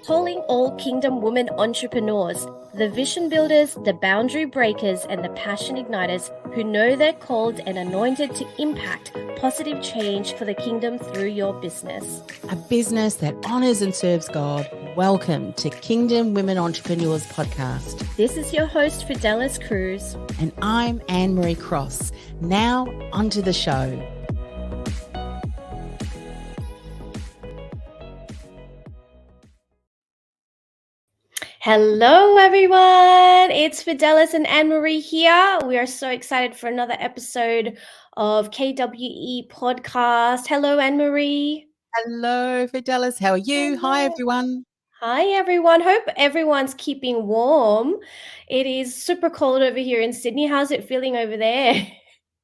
Calling all Kingdom women entrepreneurs, the vision builders, the boundary breakers, and the passion igniters who know they're called and anointed to impact positive change for the kingdom through your business. A business that honors and serves God. Welcome to Kingdom Women Entrepreneurs Podcast. This is your host, Fideliz Cruz. And I'm Annemarie Cross. Now, onto the show. Hello, everyone. It's Fideliz and Annemarie here. We are so excited for another episode of KWE Podcast. Hello, Annemarie. Hello, Fideliz. How are you? Hello. Hi, everyone. Hi, everyone. Hope everyone's keeping warm. It is super cold over here in Sydney. How's it feeling over there?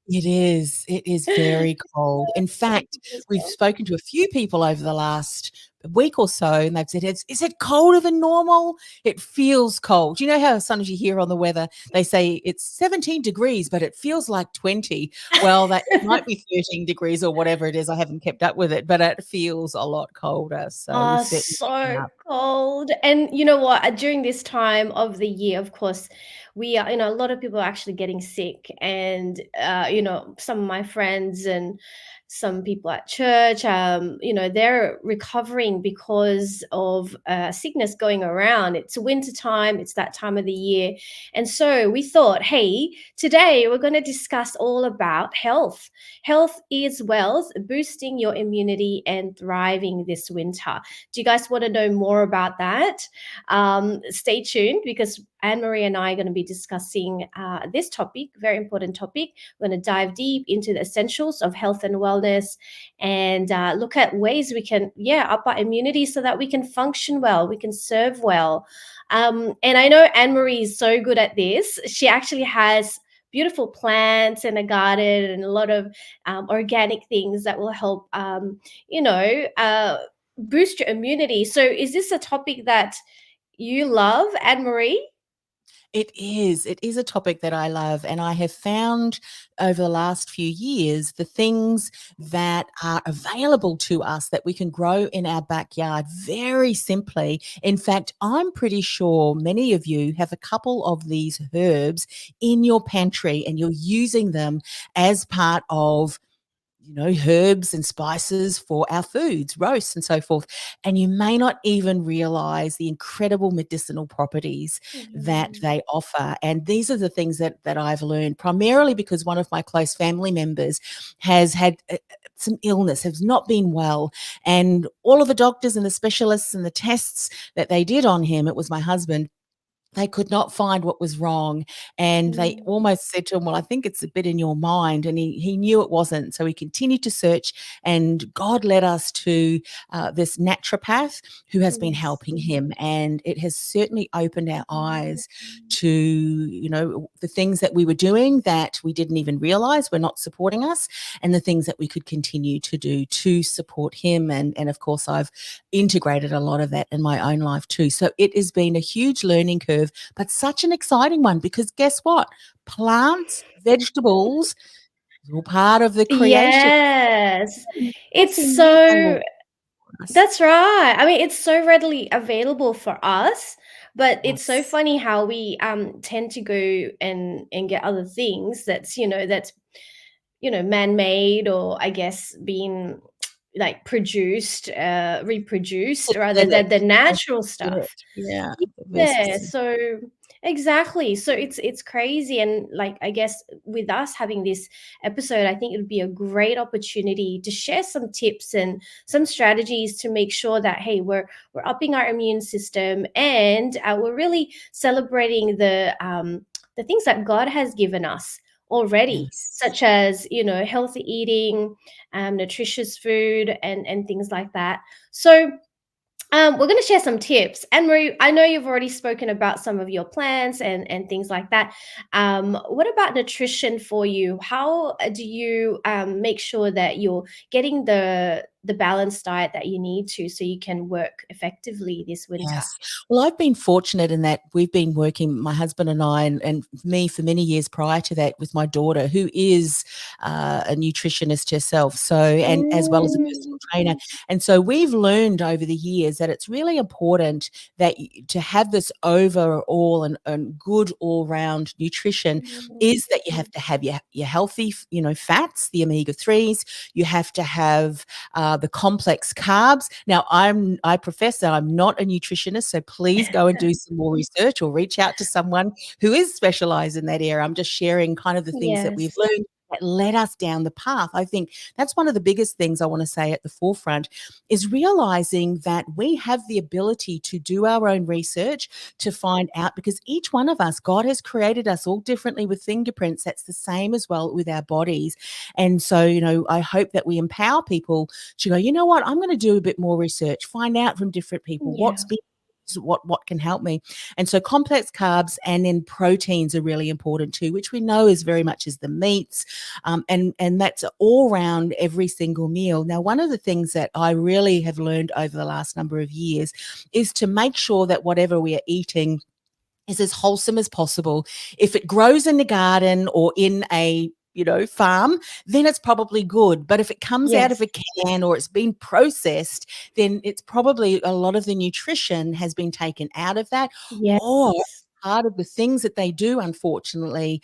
It is. It is very cold. In fact, we've spoken to a few people over the last week or so, and they've said, is it colder than normal? It feels cold. You know how sometimes you hear on the weather, they say it's 17 degrees, but it feels like 20. Well, that might be 13 degrees or whatever it is. I haven't kept up with it, but it feels a lot colder. So we're certainly picking So up. cold. And you know what? During this time of the year, of course, we are, a lot of people are actually getting sick. And, some of my friends and some people at church, they're recovering because of sickness going around. It's winter time, it's that time of the year. And so we thought, hey, today we're going to discuss all about health. Health is wealth, boosting your immunity and thriving this winter. Do you guys want to know more about that? Stay tuned because Annemarie and I are going to be discussing this topic, very important topic. We're going to dive deep into the essentials of health and wellness and look at ways we can, up our immunity so that we can function well, we can serve well. And I know Annemarie is so good at this. She actually has beautiful plants and a garden and a lot of organic things that will help, boost your immunity. So is this a topic that you love, Annemarie? It is. It is a topic that I love. And I have found over the last few years the things that are available to us that we can grow in our backyard very simply. In fact, I'm pretty sure many of you have a couple of these herbs in your pantry and you're using them as part of herbs and spices for our foods, roasts and so forth. And you may not even realize the incredible medicinal properties that they offer. And these are the things that I've learned primarily because one of my close family members has had some illness, has not been well. And all of the doctors and the specialists and the tests that they did on him, it was my husband, they could not find what was wrong. And they almost said to him, well, I think it's a bit in your mind. And he knew it wasn't. So he continued to search. And God led us to this naturopath who has been helping him. And it has certainly opened our eyes to, the things that we were doing that we didn't even realize were not supporting us and the things that we could continue to do to support him. And of course, I've integrated a lot of that in my own life too. So it has been a huge learning curve, but such an exciting one because guess what? Plants, vegetables, is all part of the creation. Yes. It's Nothing more so available for us. That's right. I mean, it's so readily available for us, but it's so Yes. funny how we tend to go and get other things that's man-made or I guess being like produced, reproduced rather than the Synthetic. natural That's stuff. it. Yeah. Yeah, Versus so exactly. So it's crazy. And like I guess with us having this episode, I think it would be a great opportunity to share some tips and some strategies to make sure that hey, we're upping our immune system and we're really celebrating the things that God has given us already, yes. such as healthy eating, nutritious food, and things like that. So we're going to share some tips. And Marie, I know you've already spoken about some of your plans and things like that. What about nutrition for you? How do you make sure that you're getting the balanced diet that you need to, so you can work effectively this winter. Yes. Well, I've been fortunate in that we've been working, my husband and I, and me for many years prior to that, with my daughter, who is a nutritionist herself. So, and as well as a personal Mm, trainer. And so we've learned over the years that it's really important that to have this overall and good all round nutrition mm, is that you have to have your healthy, fats, the omega-3s. You have to have the complex carbs. Now, I profess that I'm not a nutritionist, so please go and do some more research or reach out to someone who is specialized in that area. I'm just sharing kind of the things that we've yes. learned that led us down the path. I think that's one of the biggest things I want to say at the forefront is realizing that we have the ability to do our own research to find out, because each one of us, God has created us all differently with fingerprints. That's the same as well with our bodies. And so, I hope that we empower people to go, you know what, I'm going to do a bit more research, find out from different people what's Yeah. been what can help me. And so complex carbs and then proteins are really important too, which we know is very much as the meats, and that's all around every single meal. Now, one of the things that I really have learned over the last number of years is to make sure that whatever we are eating is as wholesome as possible. If it grows in the garden or in a farm, then it's probably good. But if it comes out of Yes. a can or it's been processed, then it's probably a lot of the nutrition has been taken out of that. Or Yes. part of the things that they do, unfortunately,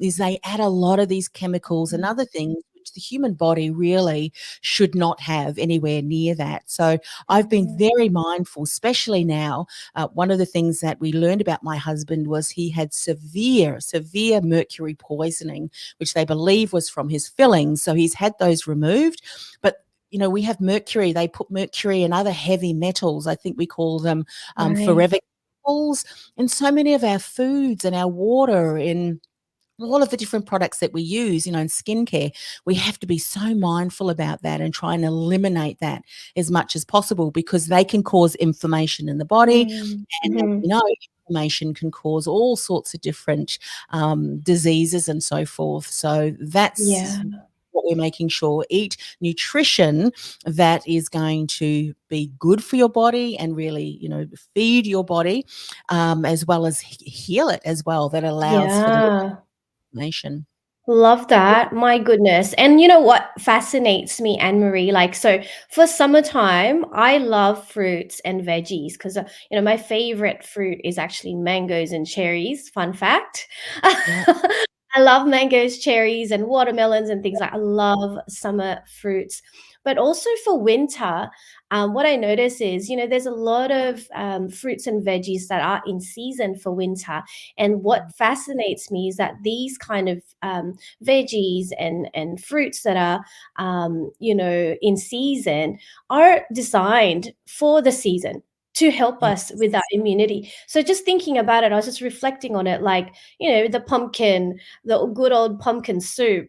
is they add a lot of these chemicals and Mm, other things which the human body really should not have anywhere near that. So I've been mhm. very mindful, especially now. One of the things that we learned about my husband was he had severe, severe mercury poisoning, which they believe was from his fillings. So he's had those removed. But we have mercury. They put mercury and other heavy metals. I think we call them Right. forever chemicals in so many of our foods and our water, in all of the different products that we use, in skincare. We have to be so mindful about that and try and eliminate that as much as possible, because they can cause inflammation in the body. Mm, And as mhm. we know, inflammation can cause all sorts of different diseases and so forth. So that's Yeah. what we're making sure: eat nutrition that is going to be good for your body and really, feed your body, as well as heal it as well. That allows for the Yeah. nation. Love that. My goodness. And you know what fascinates me, Anne-Marie? Like, so for summertime, I love fruits and veggies because, my favorite fruit is actually mangoes and cherries. Fun fact. Yeah. I love mangoes, cherries, and watermelons and things like I love summer fruits. But also for winter, what I notice is, there's a lot of fruits and veggies that are in season for winter. And what fascinates me is that these kind of veggies and fruits that are in season are designed for the season to help Yeah. us with our immunity. So just thinking about it, I was just reflecting on it, like the pumpkin, the good old pumpkin soup,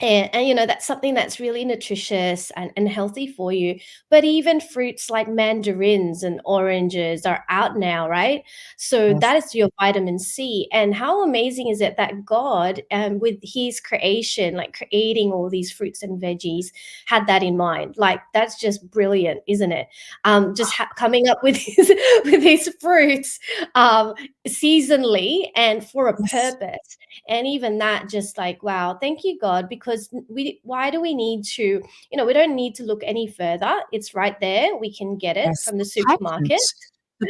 and that's something that's really nutritious and healthy for you. But even fruits like mandarins and oranges are out now, right? So Yes. that is your vitamin C. And how amazing is it that God, with his creation, like creating all these fruits and veggies, had that in mind? Like, that's just brilliant, isn't it? Just coming up with his with his fruits, seasonally and for a Yes. purpose. And even that, just like, wow, thank you, God, because why do we need to, we don't need to look any further. It's right there. We can get it Yes. from the The supermarket.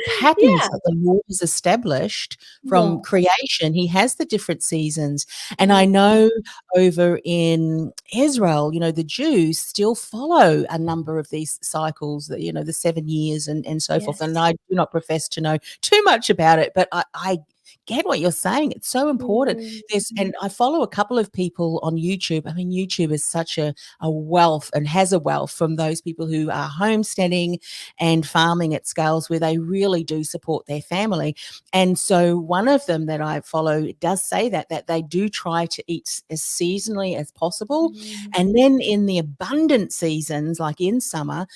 patterns Yeah. that the Lord has established from Yes. creation, he has the different seasons. And I Mm, know over in Israel, the Jews still follow a number of these cycles, that, the 7 years and so forth. And yes. I do not profess to know too much about it, but I get what you're saying. It's so important. Mm, And I follow a couple of people on YouTube. I mean, YouTube is such a wealth, and has a wealth, from those people who are homesteading and farming at scales where they really do support their family. And so one of them that I follow does say that they do try to eat as seasonally as possible. mm, And then in the abundant seasons, like in summer,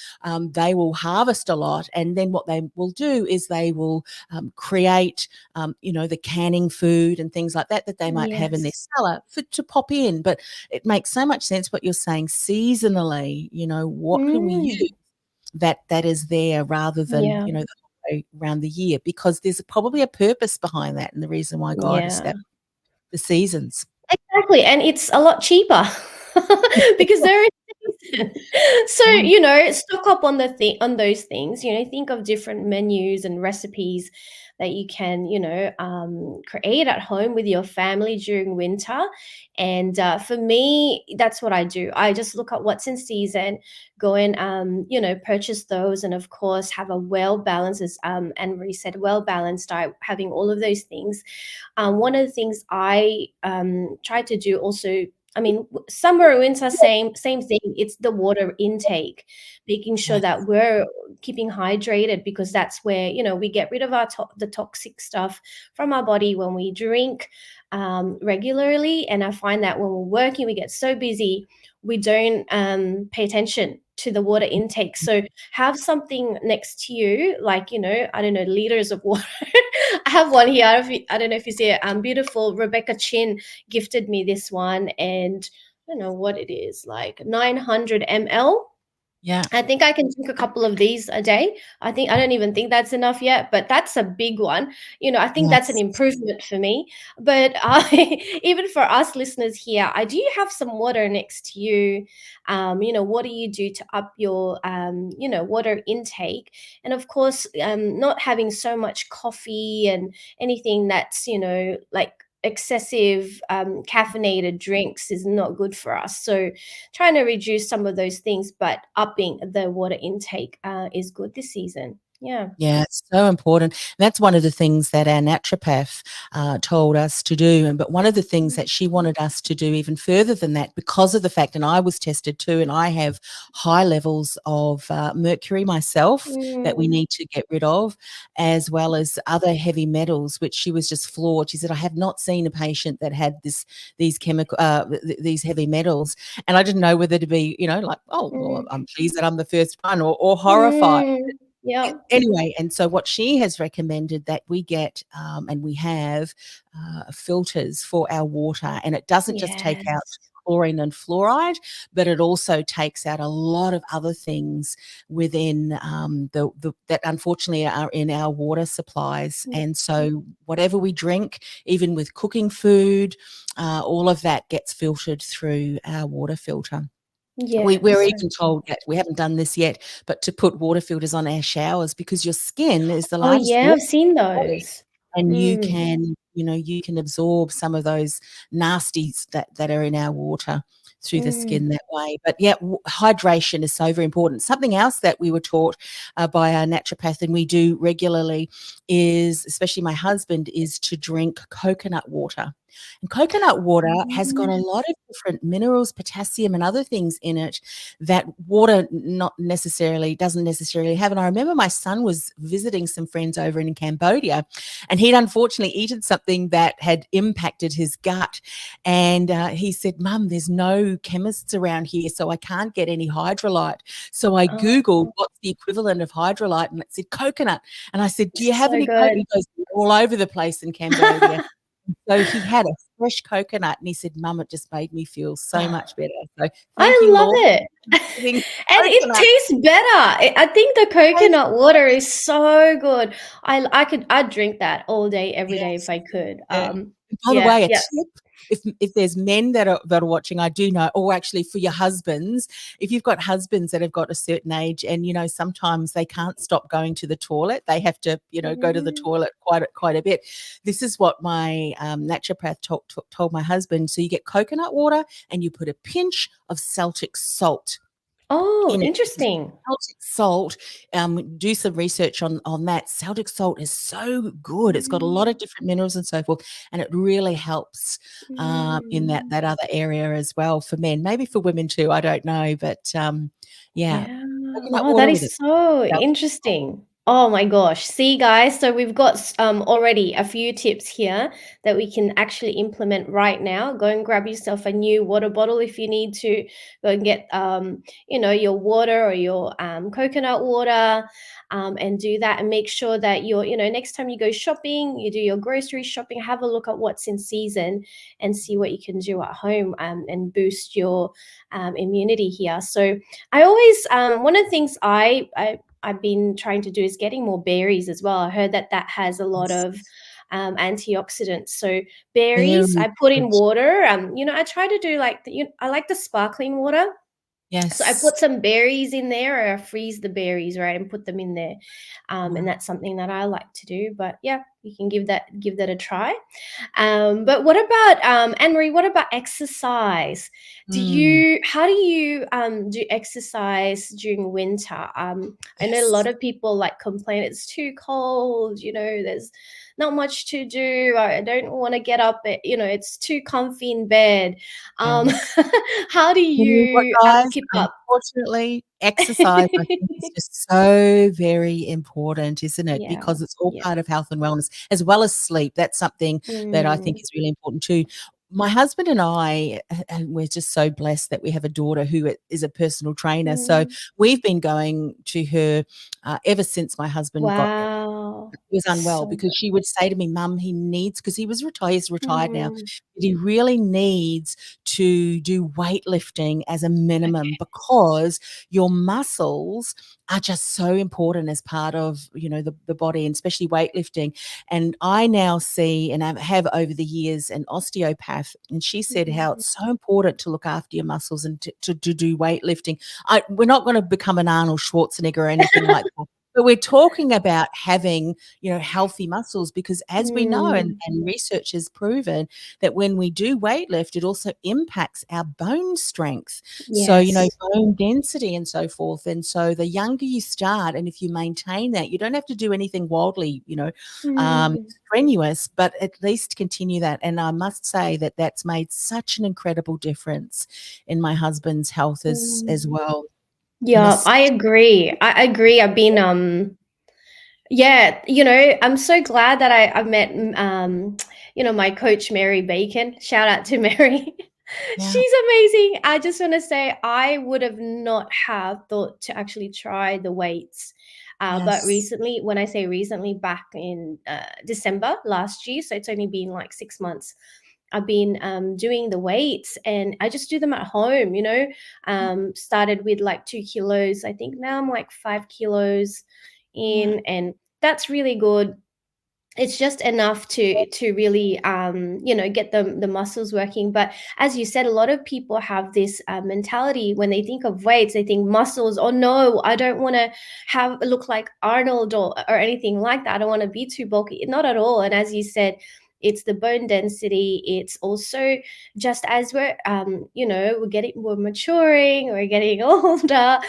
they will harvest a lot. And then what they will do is they will create, the canning food and things like that that they might have in their Yes. cellar to pop in. But it makes so much sense what you're saying seasonally, what can we use Mm. that is there rather than, Yeah. the whole way around the year, because there's probably a purpose behind that and the reason why God Yeah. established the seasons. Exactly, and it's a lot cheaper because they're in season. So, Mm, stock up on on those things, think of different menus and recipes that you can, create at home with your family during winter. And for me, that's what I do. I just look at what's in season, go and, purchase those, and of course, have a well balanced, as Anne-Marie said, well balanced diet, having all of those things. One of the things I try to do also, I mean, summer or winter, same thing. It's the water intake, making sure yes. that we're keeping hydrated, because that's where we get rid of the toxic stuff from our body when we drink regularly. And I find that when we're working, we get so busy, we don't pay attention to the water intake. So have something next to you, like, I don't know, liters of water. I have one here. I don't know if you see it. Beautiful. Rebecca Chin gifted me this one, and I don't know what it is, like 900 ml. Yeah. I think I can drink a couple of these a day. I don't even think that's enough yet, but that's a big one. I think that's an Yes. improvement for me. But even for us listeners here, I do have some water next to you. What do you do to up your, water intake? And of course, not having so much coffee and anything that's, like excessive caffeinated drinks is not good for us. So trying to reduce some of those things, but upping the water intake is good this season. Yeah. Yeah, it's so important. That's one of the things that our naturopath told us to do. But one of the things that she wanted us to do even further than that, because of the fact, and I was tested too, and I have high levels of mercury myself that we Mm, need to get rid of, as well as other heavy metals, which she was just floored. She said, I have not seen a patient that had these heavy metals. And I didn't know whether to be, like, oh, well, mm, I'm pleased that I'm the first one, or horrified. mm. Yeah. Anyway, and so what she has recommended that we get, and we have, filters for our water, and it doesn't just take out Yes. chlorine and fluoride, but it also takes out a lot of other things within, the that unfortunately are in our water supplies. Mm, And so whatever we drink, even with cooking food, all of that gets filtered through our water filter. yeah. We're So even true. told that we haven't done this yet, but to put water filters on our showers, because your skin is the Oh largest yeah, organ I've seen in the body, those. and Mm, you can absorb some of those nasties that are in our water through the mm, skin that way. But yeah, hydration is so very important. Something else that we were taught by our naturopath, and we do regularly, is, especially my husband, is to drink coconut water. And coconut water has got a mm. lot of different minerals, potassium, and other things in it that water not necessarily doesn't necessarily have. And I remember my son was visiting some friends over in Cambodia, and he'd unfortunately eaten something that had impacted his gut. And he said, Mum, there's no chemists around here, so I can't get any hydrolyte. So I Googled Oh, what's the equivalent of hydrolyte, and it said coconut. And I said, do you have so any coconut? good. He goes, all over the place in Cambodia. So he had a fresh coconut, and he said, Mum, it just made me feel so much better. So thank I you, love Lord, it. for giving And it coconut. tastes better. I think the Tastes coconut water is so good. I'd drink that all day, every day if yes. I could. Yeah. And by the Yeah, way, a yeah. tip, if there's men that are watching, I do know, or actually for your husbands, if you've got husbands that have got a certain age, and sometimes they can't stop going to the toilet, they have to, go to the Mm. toilet quite a bit. This is what my naturopath told my husband. So you get coconut water, and you put a pinch of Celtic salt Oh, in it. interesting. Celtic salt, do some research on that. Celtic salt is so good. It's got a lot of Mm, different minerals and so forth, and it really helps in that mm. that other area as well for men. Maybe for women too. I don't know, but yeah, Yeah. coconut Oh, that water with is it. so interesting. Oh my gosh. See, guys, so we've got already a few tips here that we can actually implement right now. Go and grab yourself a new water bottle if you need to. Go and get your water or your coconut water. and do that, and make sure that you're, next time you go shopping, you do your grocery shopping, have a look at what's in season and see what you can do at home, and boost your immunity here. So I always, one of the things I've been trying to do is getting more berries as well. I heard that that has a lot Yes. of antioxidants. So berries, Very I put good. in water. I try to do like I like the sparkling water. So I Yes. put some berries in there, or I freeze the berries, right, and put them in there. And Mm. that's something that I like to do. But yeah, you can give that a try. But what about Annemarie? What about exercise? Mm. How do you do exercise during winter? I know a lot Yes. of people like complain it's too cold. There's not much to do. I don't want to get up. It's too comfy in bed. Um, Yes. how do You know what, you guys? keep up? Unfortunately, exercise, I think, is just so very important, isn't it? Yeah, Because it's all yeah. part of health and wellness, as well as sleep. That's something that I think Mm, is really important too. My husband and I, and we're just so blessed that we have a daughter who is a personal trainer. So mm. we've been going to her ever since my husband Wow. was unwell, So because she would say to me, "Mum, he needs," because he's retired now. mhm. He really needs to do weightlifting as a minimum, because your muscles are just so important as part of, the body, and especially weightlifting. And I now see, and I have over the years, an osteopath, and she said how Mhm. it's so important to look after your muscles and to do weightlifting. We're not going to become an Arnold Schwarzenegger or anything like that. But we're talking about having, healthy muscles, because as we know, and, Mm. and research has proven that when we do weightlift, it also impacts our bone strength. So, Yes. bone density and so forth. And so the younger you start, and if you maintain that, you don't have to do anything wildly, Mm. strenuous, but at least continue that. And I must say that that's made such an incredible difference in my husband's health as Mm. well. And Yeah, it's I agree. I agree. I've been yeah, I'm so glad that I've met my coach Mary Bacon. Shout out to Mary. yeah, She's amazing. I just want to say I would have not have thought to actually try the weights. But yes. recently, when I say recently, back in December last year, so it's only been like 6 months, I've been doing the weights, and I just do them at home, started with like 2 kilos. I think now I'm like 5 kilos Yeah. in, and that's really good. It's just enough to really get the muscles working. But as you said, a lot of people have this mentality when they think of weights. They think muscles. Oh no, I don't want to have look like Arnold or anything like that. I don't want to be too bulky. Not at all. And as you said, it's the bone density. It's also just as we're maturing, we're getting older,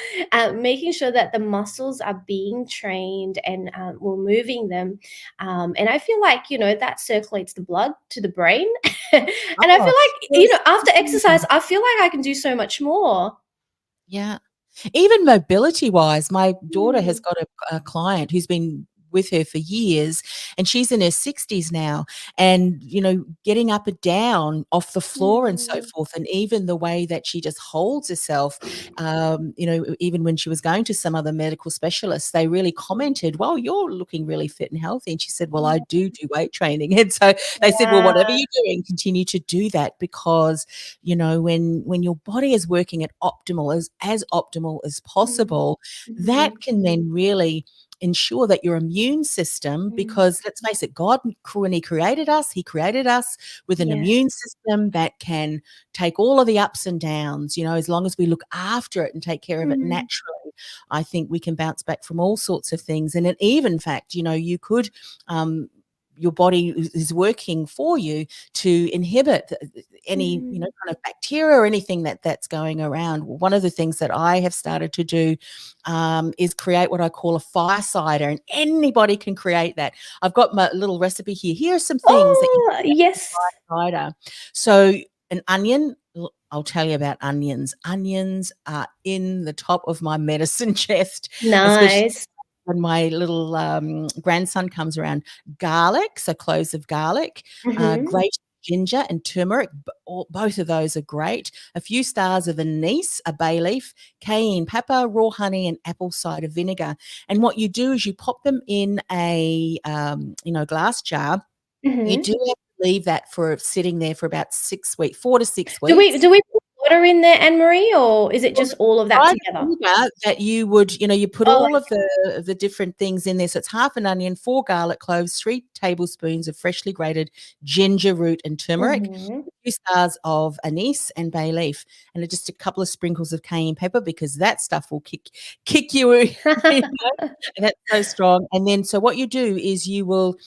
making sure that the muscles are being trained, and we're moving them. And I feel like, that circulates the blood to the brain. And I feel Oh, like, yes. after exercise, I feel like I can do so much more. Yeah. Even mobility wise, my daughter has Mm, got a client who's been with her for years, and she's in her 60s now, and getting up and down off the floor and so mm, forth, and even the way that she just holds herself, even when she was going to some other medical specialists, they really commented, "Well, you're looking really fit and healthy," and she said, "Well, I mm. do weight training." And so they said, "Well, whatever Yeah. you're doing, continue to do that, because when your body is working at optimal, as optimal as Mm, possible, that mhm, can then really ensure that your immune system, mm. because let's face it, God, when he created us with an Yes. immune system that can take all of the ups and downs, as long as we look after it and take care of it Mm, naturally, I think we can bounce back from all sorts of things. And even fact, you could, your body is working for you to inhibit any mm. kind of bacteria or anything that's going around. One of the things that I have started to do is create what I call a fire cider, and anybody can create that. I've got my little recipe here. Here are some things that you Oh, can make yes. a fire cider. So an onion. I'll tell you about onions. Onions are in the top of my medicine chest, especially Nice. when my little grandson comes around. Garlic, so cloves of garlic, Mhm. grated ginger and turmeric. Both of those are great. A few stars of anise, a bay leaf, cayenne pepper, raw honey, and apple cider vinegar. And what you do is you pop them in a glass jar. You Mhm. do have to leave that for sitting there for about 6 weeks, 4 to 6 Do we weeks. do we put water in there, Annemarie, or is it Well, just all of that dried together? vinegar that you would, you put Oh, all of the different things in there. So it's half an onion, 4 garlic cloves, 3 tablespoons of freshly grated ginger root and turmeric, mhm. a few stars of anise and bay leaf, and just a couple of sprinkles of cayenne pepper because that stuff will kick you. You know, that's so strong. And then, so what you do is you will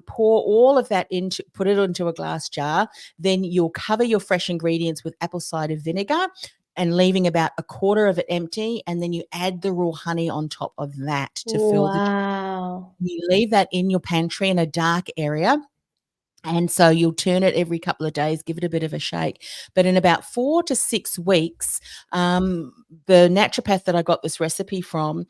pour all of that put it into a glass jar. Then you'll cover your fresh ingredients with apple cider vinegar and leaving about a quarter of it empty, and then you add the raw honey on top of that to fill the jar. Wow. You leave that in your pantry in a dark area, and so you'll turn it every couple of days, give it a bit of a shake. But in about 4 to 6 weeks, the naturopath that I got this recipe from,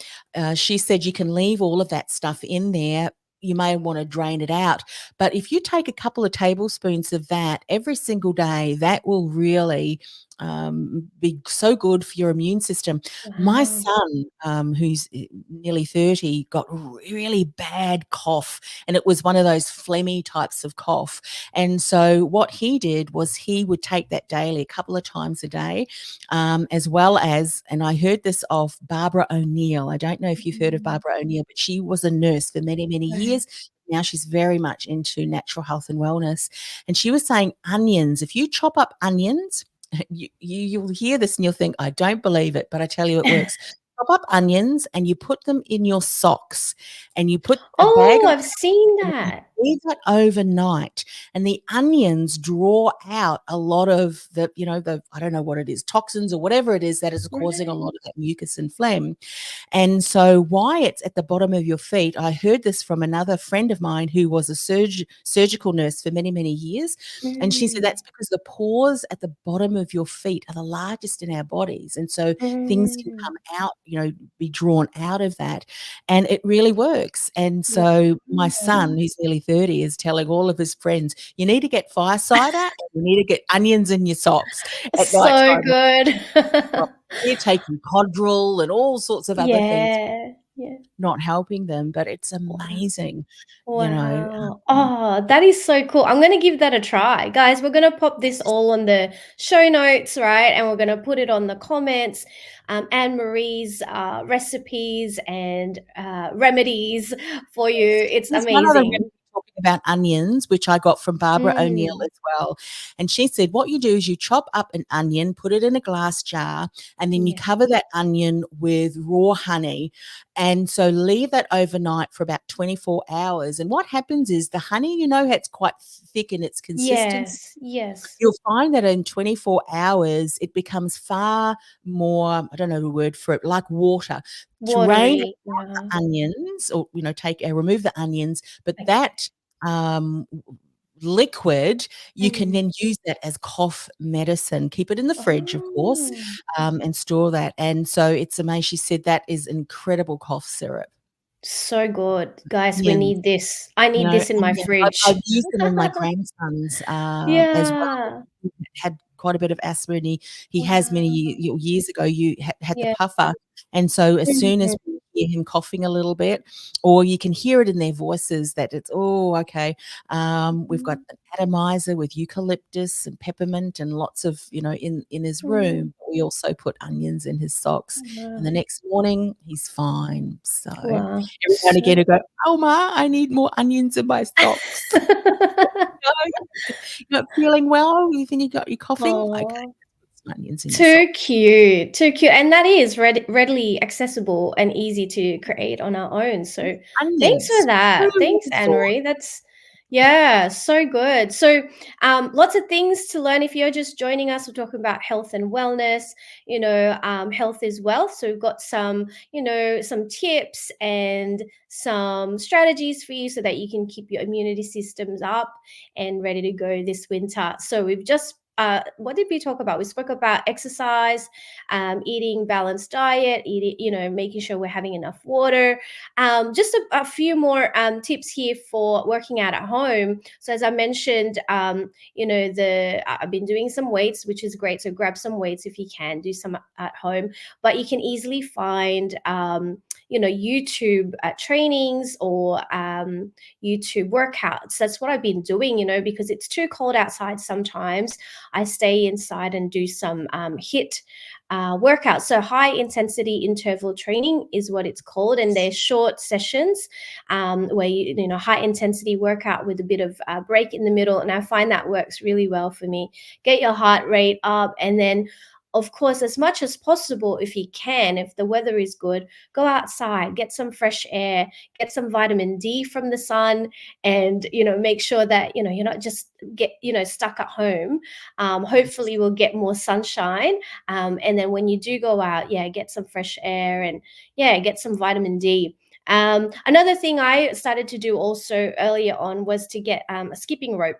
she said you can leave all of that stuff in there. You may want to drain it out. But if you take a couple of tablespoons of that every single day, that will really be so good for your immune system. My Wow. son, who's nearly 30, got really bad cough, and it was one of those phlegmy types of cough. And so what he did was he would take that daily, a couple of times a day, as well as, and I heard this of Barbara O'Neill. I don't know if you've heard of Mm. Barbara O'Neill, but she was a nurse for many, many Right. years. Now she's very much into natural health and wellness. And she was saying onions, if you chop up onions, you'll hear this and you'll think, I don't believe it, but I tell you it works. Chop up onions and you put them in your socks, and you put a bag Oh, of I've seen and you that. leave that overnight, and the onions draw out a lot of the I don't know what it is, toxins or whatever it is that is causing a Right. lot of that mucus and phlegm. And so why it's at the bottom of your feet, I heard this from another friend of mine who was a surgical nurse for many, many years. And she said Mm. that's because the pores at the bottom of your feet are the largest in our bodies. And so things can Mm. come out, be drawn out of that. And it really works. And so my Wow. son, who's nearly 30, is telling all of his friends, you need to get fire cider and you need to get onions in your socks at night So time. good. They're taking Codral and all sorts of other things, Yeah. Yeah. not helping them, but it's Wow. amazing, you know, Wow. Oh, that is so cool. I'm gonna give that a try. Guys, we're gonna pop this all on the show notes, right? And we're gonna put it on the comments. Anne-Marie's recipes and remedies for you. It's there's one other recipe amazing. talking about onions, which I got from Barbara O'Neill Mm. as well, and she said what you do is you chop up an onion, put it in a glass jar, and then you Yeah. cover that onion with raw honey, and so leave that overnight for about 24 hours, and what happens is the honey, it's quite thick in its consistency. Yes. Yes. You'll find that in 24 hours, it becomes far more, I don't know the word for it, like water. Drain Watery. Yeah. the onions, or, remove the onions, but Okay. that, um, liquid, you can Mm. then use that as cough medicine. Keep it in the fridge, of course, Oh. and store that, and so it's amazing. She said that is incredible cough syrup. So good. Guys, we Onions. need this. I need this in my I've fridge. used them in my grandsons, as well. Yeah. He had quite a bit of asthma, and he has many Wow. years ago, you had the Yeah. puffer, and so as soon as Mhm. we hear him coughing a little bit, or you can hear it in their voices that it's, "Oh, okay." We've got Mhm. an atomizer with eucalyptus and peppermint and lots of, in his Mm. room. We also put onions in his socks, and the Wow. next morning, he's fine. So Wow. every now and So again, I go, "Oh, ma, I need more onions in my socks." You're not feeling well? You think you're coughing? Okay, Oh. put some onions in your Too sock. cute, too cute, and that is readily accessible and easy to create on our own, so thanks for Onions, that. who would Thanks, have thought? Anne-Marie, that's yeah, so good. So, lots of things to learn if you're just joining us. We're talking about health and wellness, health is wealth, so we've got some, some tips and some strategies for you so that you can keep your immunity systems up and ready to go this winter. So we've just what did we talk about? We spoke about exercise, eating balanced diet, eating, making sure we're having enough water. Just a few more tips here for working out at home. So as I mentioned, I've been doing some weights, which is great. So grab some weights if you can, do some at home. But you can easily find YouTube trainings or YouTube workouts. That's what I've been doing, because it's too cold outside sometimes. I stay inside and do some HIIT workouts. So high intensity interval training is what it's called, and they're short sessions where high intensity workout with a bit of break in the middle, and I find that works really well for me. Get your heart rate up, and then of course, as much as possible, if you can, if the weather is good, go outside, get some fresh air, get some vitamin D from the sun, and make sure that you're not just get stuck at home. Hopefully, we'll get more sunshine, and then when you do go out, yeah, get some fresh air, and yeah, get some vitamin D. Another thing I started to do also earlier on was to get a skipping rope,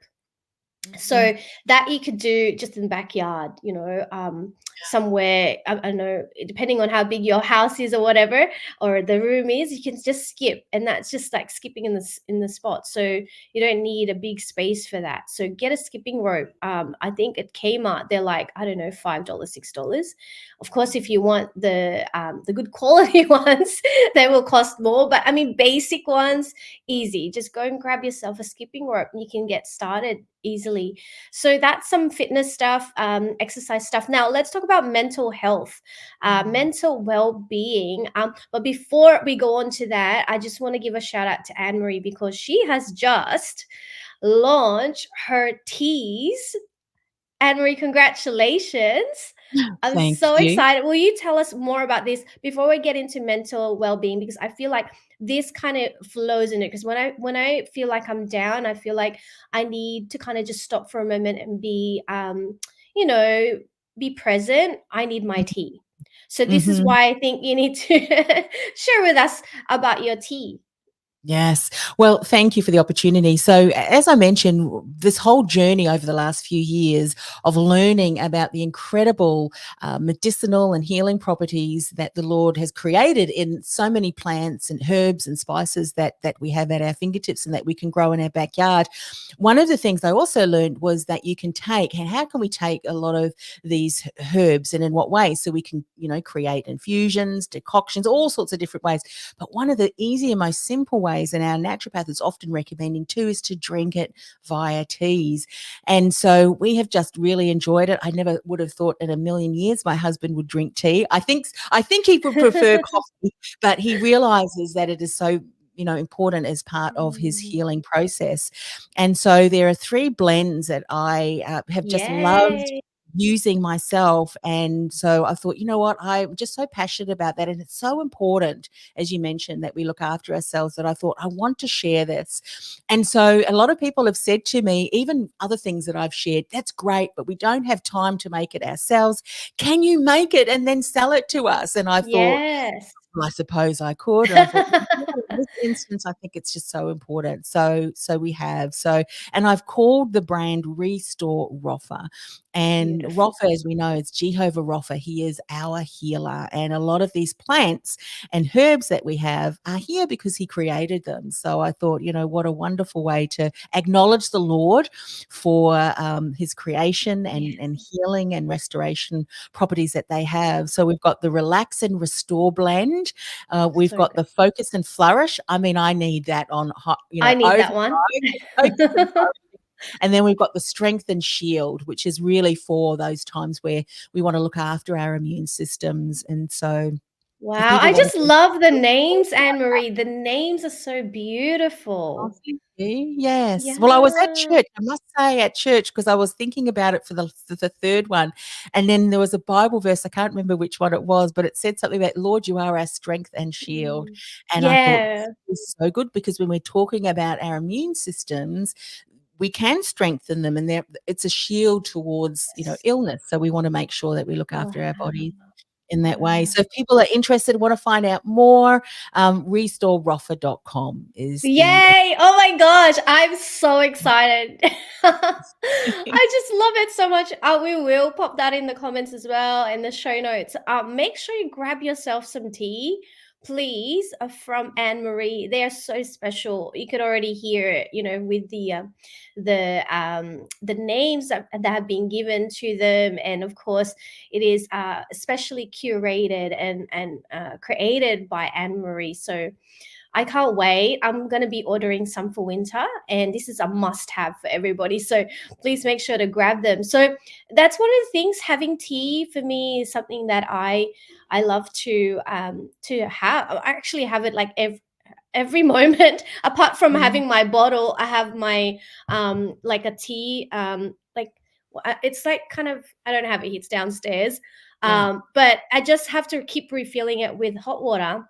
so that you could do just in the backyard, somewhere, I don't know, depending on how big your house is or whatever, or the room is, you can just skip, and that's just like skipping in the spot. So you don't need a big space for that. So get a skipping rope. I think at Kmart they're like, I don't know, $5, $6. Of course, if you want the good quality ones, they will cost more. But I mean, basic ones, easy. Just go and grab yourself a skipping rope, and you can get started easily. So that's some fitness stuff, exercise stuff. Now let's talk about mental health, mental well-being. But before we go on to that, I just want to give a shout out to Annemarie, because she has just launched her teas. Annemarie, congratulations. I'm Thank so you. excited. Will you tell us more about this before we get into mental well-being? Because I feel like this kind of flows in it. Because when I feel like I'm down, I feel like I need to kind of just stop for a moment and you know, be present. I need my tea. So this is Mhm. why I think you need to share with us about your tea. Yes. Well, thank you for the opportunity. So, as I mentioned, this whole journey over the last few years of learning about the incredible medicinal and healing properties that the Lord has created in so many plants and herbs and spices that we have at our fingertips and that we can grow in our backyard. One of the things I also learned was that you can take, and how can we take a lot of these herbs and in what ways? So we can, create infusions, decoctions, all sorts of different ways. But one of the easier, most simple ways, and our naturopath is often recommending too, is to drink it via teas. And so we have just really enjoyed it. I never would have thought in a million years my husband would drink tea. I think he would prefer coffee, but he realizes that it is so important as part of his Mm. healing process. And so there are 3 blends that I have just loved Yay. using myself. And so I thought, you know what, I'm just so passionate about that. And it's so important, as you mentioned, that we look after ourselves, that I thought I want to share this. And so a lot of people have said to me, even other things that I've shared, that's great, but we don't have time to make it ourselves. Can you make it and then sell it to us? And I thought, Yes. well, I suppose I could. And I thought, in this instance, I think it's just so important. So we have. So, and I've called the brand Restore Rapha. And Beautiful. Rapha, as we know, it's Jehovah Rapha. He is our healer. And a lot of these plants and herbs that we have are here because he created them. So I thought, what a wonderful way to acknowledge the Lord for his creation Yeah, and healing and restoration properties that they have. So we've got the Relax and Restore blend. We've so got good. the Focus and Flourish. I mean, I need that on hot, I need overdrive. that one. Focus and Flourish. And then we've got the Strength and Shield, which is really for those times where we want to look after our immune systems. And so if Wow, people I want just to love the names, Anne-Marie. The names are so Oh, beautiful. thank you. Yes. Well, I was at Yeah. church, I must say at church, because I was thinking about it for the third one. And then there was a Bible verse, I can't remember which one it was, but it said something about, Lord, you are our strength and shield. Mm. And I thought, Yeah. this is so good, because when we're talking about our immune systems, we can strengthen them, and it's a shield towards, Yes. illness. So we want to make sure that we look after our Wow. bodies. in that way. Wow. So if people are interested, want to find out more, restorerofa.com is the Yay! Oh my gosh, I'm so excited. I just love it so much. We will pop that in the comments as well in the show notes. Make sure you grab yourself some tea, please, from Annemarie. They are so special. You could already hear it, with the names that have been given to them, and of course, it is especially curated and created by Annemarie. So I can't wait. I'm going to be ordering some for winter, and this is a must have for everybody. So please make sure to grab them. So that's one of the things. Having tea for me is something that I love to have. I actually have it like every moment. Apart from yeah, having my bottle, I have my like a tea like it's like kind of, I don't have it. It's downstairs. yeah, But I just have to keep refilling it with hot water,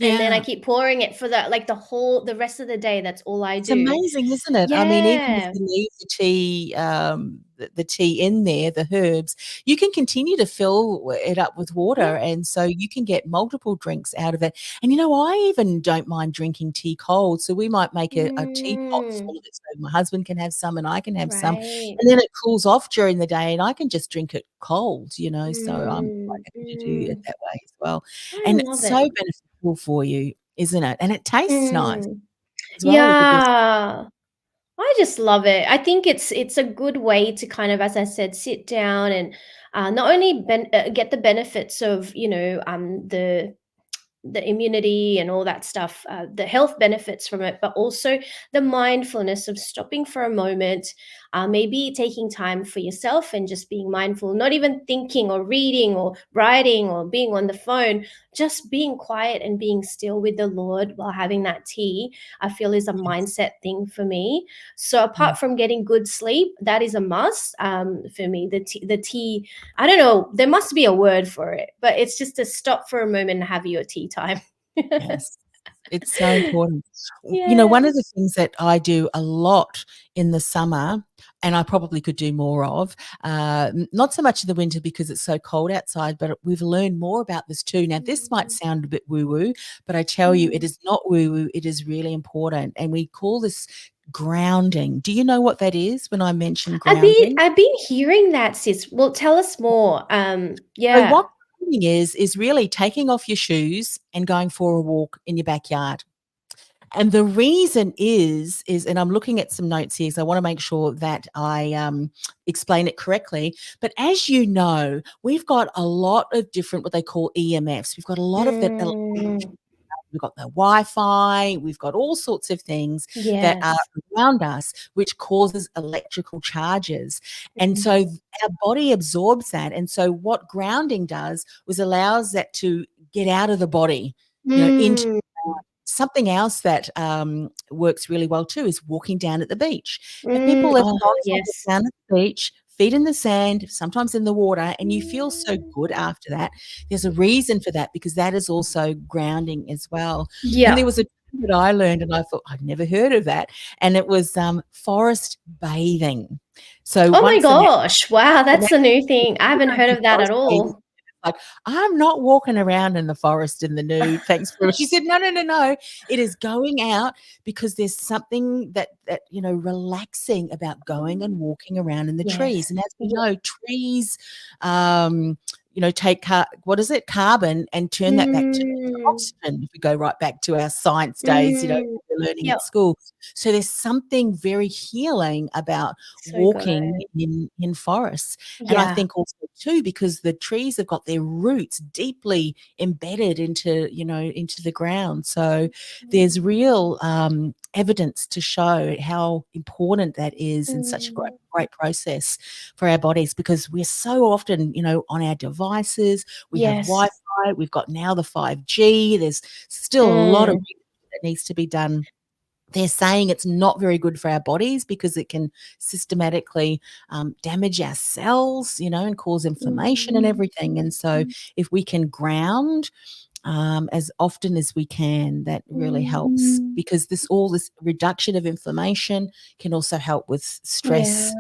and then I yeah. keep pouring it for the rest of the day. That's all I It's do. amazing, isn't it? I mean, even if Yeah. you leave the tea, the tea in there, the herbs, you can continue to fill it up with Yeah. water, and so you can get multiple drinks out of it. And, I even don't mind drinking tea cold, so we might make a teapot Mm, full of it so my husband can have some and I can have some, right. and then it cools off during the day and I can just drink it cold, so I'm quite Mm, happy to do it mm. that way as well. I And it's love so it. beneficial for you, isn't it? And it tastes nice Mm. as well with the biscuit. Yeah. I just love it. I think it's a good way to kind of, as I said, sit down and not only get the benefits of the immunity and all that stuff, the health benefits from it, but also the mindfulness of stopping for a moment, maybe taking time for yourself and just being mindful, not even thinking or reading or writing or being on the phone, just being quiet and being still with the Lord while having that tea. I feel is a Yes. mindset thing for me. So Mm. apart from getting good sleep, that is a must for me. The tea, I don't know, there must be a word for it, but it's just to stop for a moment and have your tea time. Yes, it's so important. One of Yes. the things that I do a lot in the summer, and I probably could do more of, not so much in the winter because it's so cold outside, but we've learned more about this too. Now, this might Mm, sound a bit woo-woo, but I tell you, it mm. is not woo-woo. It is really important, and we call this grounding. Do you know what that is when I mention I've been grounding? I've been hearing that, sis. Well, tell us more. So Yeah. what grounding is really taking off your shoes and going for a walk in your backyard. And the reason is, and I'm looking at some notes here, so I want to make sure that I explain it correctly. But as you know, we've got a lot of different what they call EMFs. We've got a lot of that. Mm, We've got the Wi-Fi. We've got all sorts of things that are yes. around us, which causes electrical charges, and so Mm, our body absorbs that. And so what grounding does was allows that to get out of the body, into mm, something else that works really well too is walking down at the beach. If mm. people ever Oh, gone for a walk yes. down at the beach, feet in the sand, sometimes in the water, and you feel so Mm. good after that, there's a reason for that because that is also grounding as well. And there Yeah. was a term that I learned, and I thought I'd never heard of that, and it was forest bathing. So Oh my once an gosh. Wow, hour, that's a new thing. I you haven't don't heard do of that forest at bathing. all. Like, I'm not walking around in the forest in the nude. Thanks very much. She said, no, no, no, no. It is going out because there's something that relaxing about going and walking around in the trees. Yes. And as we Yeah. know, trees, um, take what is it, carbon, and turn that back to Mm, oxygen. If we go right back to our science days, mm. we're learning Yep. at school. So there's something very healing about So good. walking in forests. And I Yeah. think also too, because the trees have got their roots deeply embedded into the ground. So there's Mm, real evidence to show how important that is in such a great, mm. great process for our bodies because we're so often, on our devices. We have Yes. Wi-Fi. We've got now the 5G. There's still a lot of Mm, research that needs to be done. They're saying it's not very good for our bodies because it can systematically damage our cells, and cause inflammation and mm, everything. And so, mm, if we can ground as often as we can, that really helps mm. because this reduction of inflammation can also help with Yeah. stress.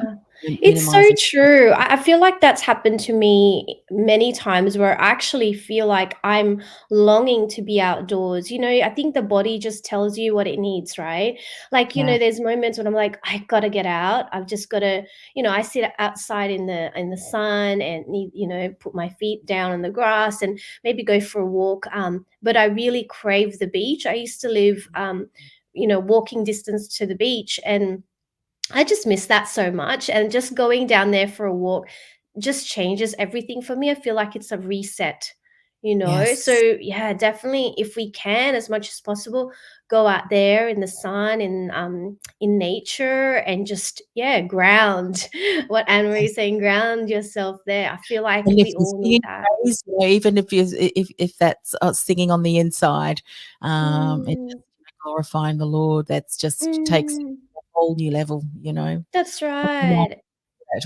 It's so minimizing. true. I feel like that's happened to me many times where I actually feel like I'm longing to be outdoors. I think the body just tells you what it needs, right? Like, Yeah. there's moments when I'm like, I gotta get out. I've just gotta, I sit outside in the sun and need, put my feet down on the grass and maybe go for a walk. But I really crave the beach. I used to live walking distance to the beach, and I just miss that so much, and just going down there for a walk just changes everything for me. I feel like it's a reset. So, Yes. yeah, definitely if we can as much as possible go out there in the sun in nature and just yeah, ground. What Anne-Marie is saying, ground yourself there. I feel like And if we you're all need singing that. praise, even if you if that's, singing on the inside, and Mm, just glorifying the Lord, that's just takes it mm, to a whole new level. that's right.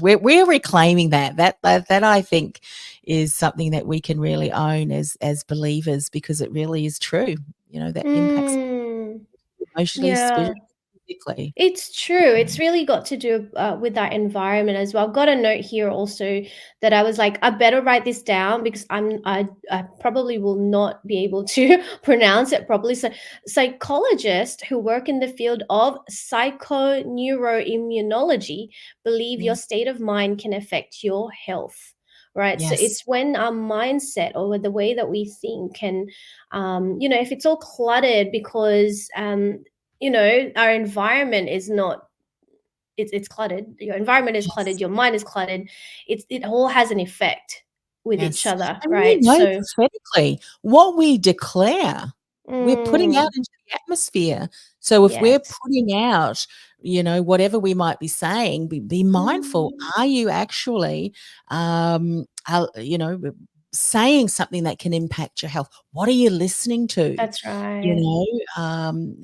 We're reclaiming that I think is something that we can really own as believers, because it really is true, that impacts Mm, emotionally, yeah. spiritually, physically. It's true. It's really got to do with that environment as well. I've got a note here also that I was like, I better write this down because I probably will not be able to pronounce it properly. So, psychologists who work in the field of psychoneuroimmunology believe your Yeah. state of mind can affect your health. Right. So Yes. it's when our mindset or the way that we think and if it's all cluttered because our environment is not it's cluttered, your environment is cluttered, Yes. your mind is cluttered, it all has an effect with each Yes, other, and we right? know So prophetically what we declare, we're putting out mm, into the atmosphere. So if we're yes. putting out, whatever we might be saying, be mindful. Mm, Are you actually, saying something that can impact your health? What are you listening to? that's right.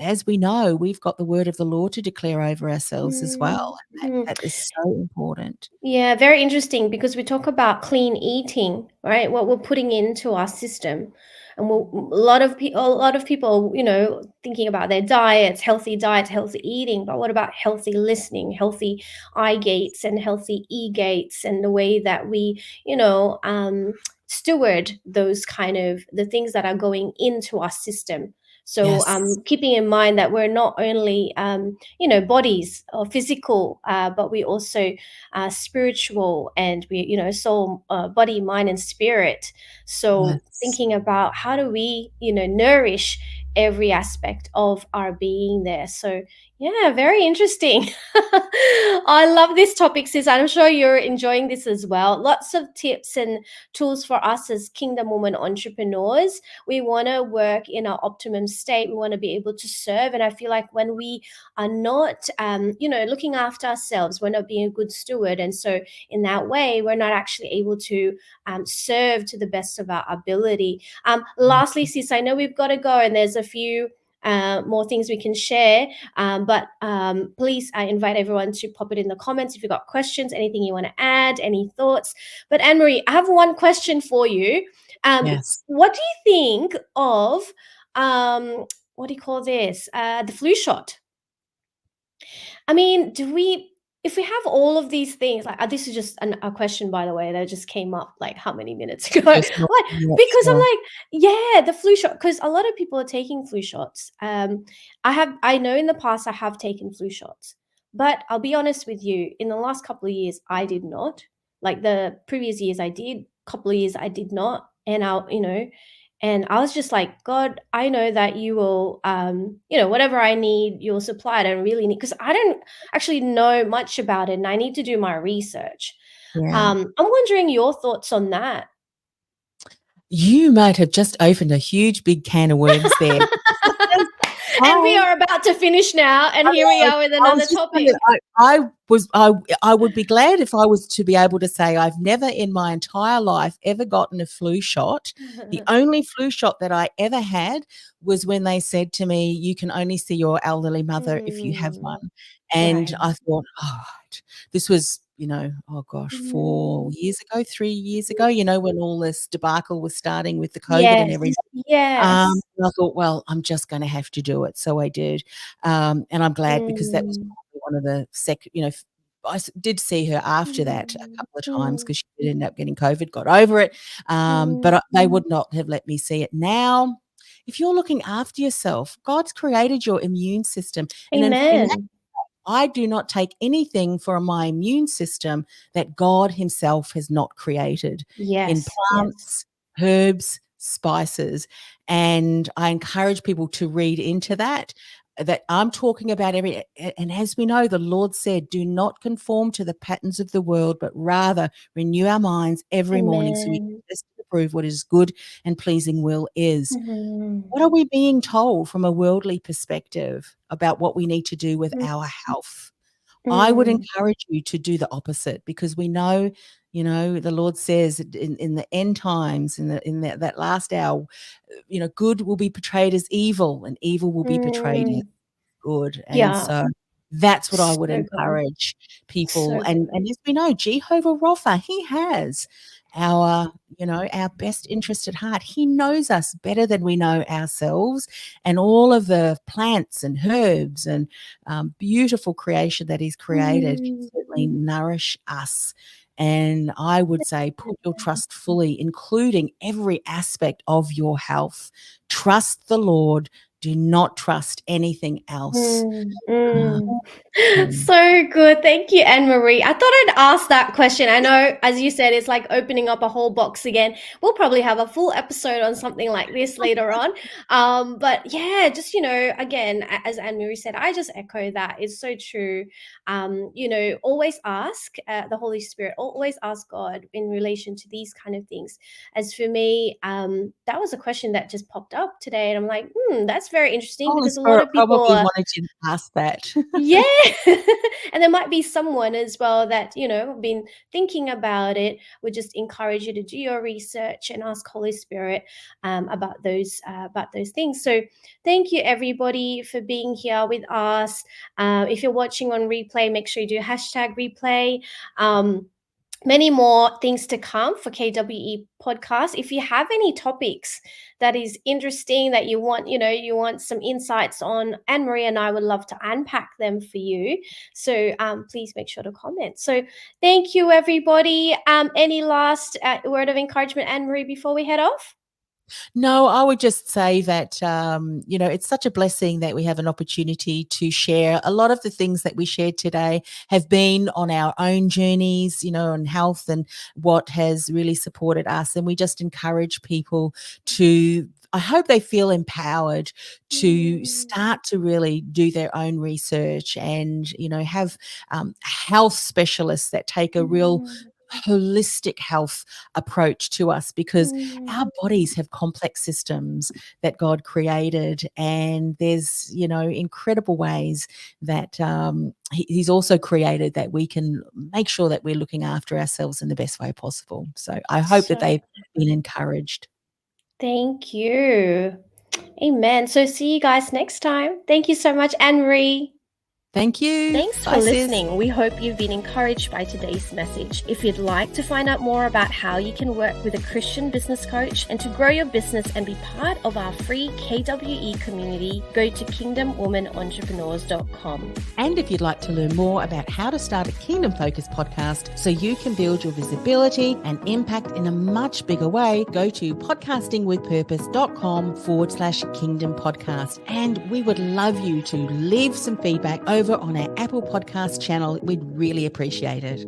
As we know, we've got the word of the Lord to declare over ourselves as well, Mm, and mm. that is so important. Yeah, very interesting because we talk about clean eating, right? What we're putting into our system. And a lot of people, thinking about their diets, healthy eating, but what about healthy listening, healthy eye gates and healthy e gates and the way that we, steward those kind of the things that are going into our system. So Yes, keeping in mind that we're not only bodies or physical, but we also spiritual and we soul, body, mind and spirit. So yes. thinking about how do we nourish every aspect of our being there. So yeah, very interesting. I love this topic, sis. I'm sure you're enjoying this as well. Lots of tips and tools for us as kingdom woman entrepreneurs. We want to work in our optimum state. We want to be able to serve, and I feel like when we are not looking after ourselves, we're not being a good steward, and so in that way we're not actually able to serve to the best of our ability. Lastly, sis, I know we've got to go and there's a few more things we can share, but please, I invite everyone to pop it in the comments if you've got questions, anything you want to add, any thoughts. But Anne-Marie, I have one question for you. Yes. What do you think of um, what do you call this, the flu shot? I mean, if we have all of these things, like this is just a question, by the way, that just came up like how many minutes ago? Like, Personal, yeah, because I'm sure. like, yeah, the flu shot, because a lot of people are taking flu shots. I know in the past I have taken flu shots, but I'll be honest with you, in the last couple of years, I did not. Like the previous years, I did. Couple of years, I did not, and and I was just like, God, I know that you will, whatever I need, you'll supply it. I really need, because I don't actually know much about it and I need to do my research. Yeah. I'm wondering your thoughts on that. You might have just opened a huge big can of worms there, because And we I are about to finish now. And I here we know. are with I another was just topic. gonna I would be glad if I was to be able to say I've never in my entire life ever gotten a flu shot. The only flu shot that I ever had was when they said to me, "You can only see your elderly mother if you have Mm, one." And right. I thought, "Oh," this was, oh gosh, 4 Mm, years ago, 3 years ago, when all this debacle was starting with the COVID and yes. everything. Yes. And I thought, "Well, I'm just gonna have to do it." So I did, and I'm glad, because that was Mm, probably one of the did see her after that a Mm, couple of times mm, because she did end up getting COVID, got over it. mm. But they would not have let me see it. Now, if you're looking after yourself, God's created your immune system. And in Amen. I do not take anything for my immune system that God Himself has not created in Yes, yes. plants, herbs, spices. And I encourage people to read into that. That I'm talking about and as we know, the Lord said, do not conform to the patterns of the world, but rather renew our minds every morning so we can Amen. test and approve what His good and pleasing will is. Mhm. What are we being told from a worldly perspective about what we need to do with Mm, our health? I would mm, encourage you to do the opposite because we know, the Lord says in the end times, that last hour, good will be portrayed as evil and evil will be portrayed as mm. good. And Yeah, so that's what I would so good. encourage people. So And good. as we know, Jehovah Rapha, He has our best interest at heart. He knows us better than we know ourselves, and all of the plants and herbs and beautiful creation that He's created can Mm. certainly nourish us. And I would say put your trust fully, including every aspect of your health. Trust the Lord. Do not trust anything else. Mm, Uh, mm. um, So good. Thank you, Annemarie. I thought I'd ask that question. I know, as you said, it's like opening up a whole box again. We'll probably have a full episode on something like this later on. But yeah, just, again, as Annemarie said, I just echo that. It's so true. Always ask the Holy Spirit, always ask God in relation to these kind of things. As for me, that was a question that just popped up today. And I'm like, that's very interesting Holy because a lot Spirit of people probably are, wanted you to ask that. yeah. And there might be someone as well that, been thinking about it. Would just encourage you to do your research and ask Holy Spirit about those things. So thank you everybody for being here with us. If you're watching on replay, make sure you do hashtag replay. Many more things to come for KWE podcast. If you have any topics that is interesting that you want some insights on, Anne-Marie and I would love to unpack them for you. So please make sure to comment. So thank you, everybody. Any last word of encouragement, Anne-Marie, before we head off? No, I would just say that, it's such a blessing that we have an opportunity to share. A lot of the things that we shared today have been on our own journeys, on health and what has really supported us. And we just encourage people to, I hope they feel empowered to Mm, start to really do their own research and, have health specialists that take a real mm, holistic health approach to us because mm. our bodies have complex systems that God created, and there's incredible ways that He's also created that we can make sure that we're looking after ourselves in the best way possible. So I hope that So they've been encouraged. thank you. Amen. So see you guys next time. Thank you so much, Anne-Marie. Thank you. Thanks for Bye, sis. listening. We hope you've been encouraged by today's message. If you'd like to find out more about how you can work with a Christian business coach and to grow your business and be part of our free KWE community, go to kingdomwomanentrepreneurs.com. And if you'd like to learn more about how to start a Kingdom Focus podcast so you can build your visibility and impact in a much bigger way, go to podcastingwithpurpose.com/Kingdom Podcast. And we would love you to leave some feedback over on our Apple Podcast channel. We'd really appreciate it.